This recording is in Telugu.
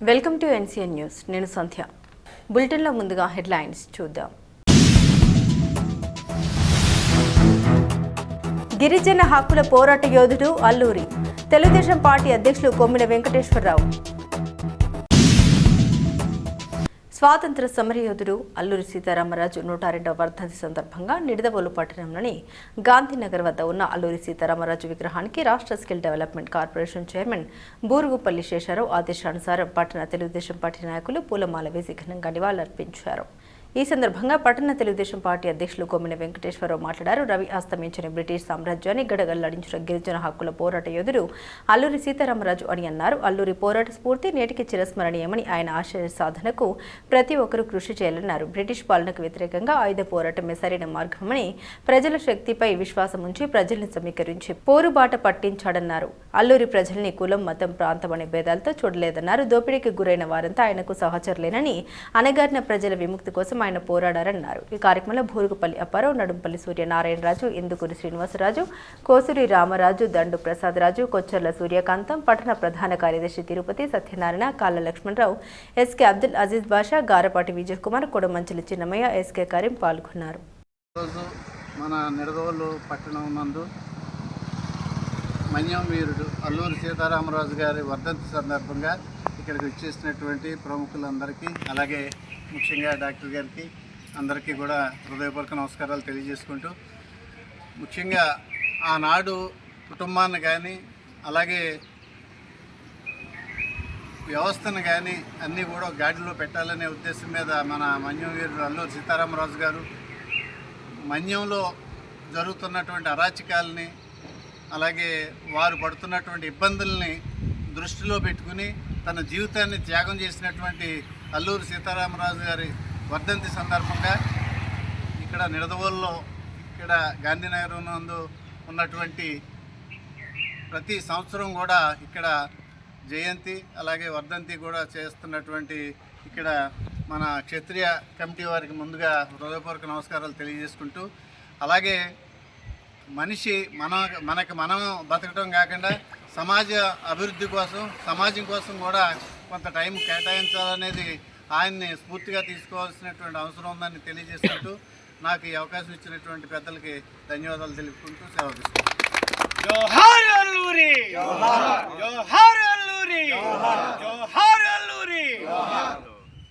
Welcome to NCN news. నేను సంధ్య. బులెటిన్లో ముందుగా హెడ్లైన్స్ చూద్దాం. గిరిజన హక్కుల పోరాట యోధుడు అల్లూరి. తెలుగుదేశం పార్టీ అధ్యక్షులు కొమ్మిన వెంకటేశ్వరరావు. స్వాతంత్ర సమరయోధుడు అల్లూరి సీతారామరాజు 102వ వర్ధంతి సందర్భంగా నిడదవోలు పట్టణంలోని గాంధీనగర్ వద్ద ఉన్న అల్లూరి సీతారామరాజు విగ్రహానికి రాష్ట్ర skill development corporation chairman Burugupalli Sesha Rao ఆదేశానుసారం పట్టణ తెలుగుదేశం పార్టీ నాయకులు పూలమాల వేసి ఘనంగా నివాళులర్పించారు. ఈ సందర్భంగా పట్టణ తెలుగుదేశం పార్టీ అధ్యక్షులు కొమ్మిన వెంకటేశ్వరరావు మాట్లాడారు. రవి అస్తమించిన బ్రిటిష్ సామ్రాజ్యాన్ని గడగల్లాడించిన గిరిజన హక్కుల పోరాట యోధుడు అల్లూరి సీతారామరాజు అని అన్నారు. అల్లూరి పోరాట స్ఫూర్తి నేటికి చిరస్మరణీయమని, ఆయన ఆశయ సాధనకు ప్రతి ఒక్కరూ కృషి చేయాలన్నారు. బ్రిటిష్ పాలనకు వ్యతిరేకంగా ఆయుధ పోరాటమే సరైన మార్గమని, ప్రజల శక్తిపై విశ్వాసం ఉంచి ప్రజల్ని సమీకరించి పోరుబాట పట్టించాడన్నారు. అల్లూరి ప్రజల్ని కులం, మతం, ప్రాంతం అనే భేదాలతో చూడలేదన్నారు. దోపిడీకి గురైన వారంతా ఆయనకు సహచరులేనని, అనగారిన ప్రజల విముక్తి కోసం ఆయన పోరాడారన్నారు. ఈ కార్యక్రమంలో బూరుగుపల్లి అప్పారావు, నడుంపల్లి సూర్యనారాయణరాజు, ఇందుకూరి శ్రీనివాసరాజు, కోసూరి రామరాజు, దండు ప్రసాదరాజు, కొచ్చర్ల సూర్యకాంతం, పట్టణ ప్రధాన కార్యదర్శి తిరుపతి సత్యనారాయణ, కాళ్ళ లక్ష్మణరావు, ఎస్కే అబ్దుల్ అజీజ్ బాషా, గారపాటి విజయ్ కుమార్, కొడమంచిలి చిన్నమయ్య, ఎస్కే కరీం పాల్గొన్నారు. మన నిడదవోలు పట్టణం నందు మన్యం వీరుడు అల్లూరి సీతారామరాజు గారి వర్ధంతి సందర్భంగా ఇక్కడికి వచ్చేసినటువంటి ప్రముఖులందరికీ, అలాగే ముఖ్యంగా డాక్టర్ గారికి అందరికీ కూడా హృదయపూర్వక నమస్కారాలు తెలియజేసుకుంటూ, ముఖ్యంగా ఆనాడు కుటుంబాన్ని కానీ అలాగే వ్యవస్థను కానీ అన్నీ కూడా గాడిలో పెట్టాలనే ఉద్దేశం మీద మన మన్యం వీరుడు అల్లూరి సీతారామరాజు గారు మన్యంలో జరుగుతున్నటువంటి అరాచకాలని, అలాగే వారు పడుతున్నటువంటి ఇబ్బందుల్ని దృష్టిలో పెట్టుకుని తన జీవితాన్ని త్యాగం చేసినటువంటి అల్లూరి సీతారామరాజు గారి వర్ధంతి సందర్భంగా ఇక్కడ నిడదవోలులో ఇక్కడ గాంధీనగర్ నందు ఉన్నటువంటి ప్రతి సంవత్సరం కూడా ఇక్కడ జయంతి అలాగే వర్ధంతి కూడా చేస్తున్నటువంటి ఇక్కడ మన క్షత్రియ కమిటీ వారికి ముందుగా హృదయపూర్వక నమస్కారాలు తెలియజేసుకుంటూ, అలాగే మనిషి మనకు మనం బతకడం కాకుండా సమాజ అభివృద్ధి కోసం, సమాజం కోసం కూడా కొంత టైం కేటాయించాలనేది ఆయన్ని స్ఫూర్తిగా తీసుకోవాల్సినటువంటి అవసరం ఉందని తెలియజేసుకుంటూ, నాకు ఈ అవకాశం ఇచ్చినటువంటి పెద్దలకి ధన్యవాదాలు తెలుపుకుంటూ సెలవు తీసుకుంటాను. జోహార్ అల్లూరి, జోహార్ అల్లూరి, జోహార్ అల్లూరి.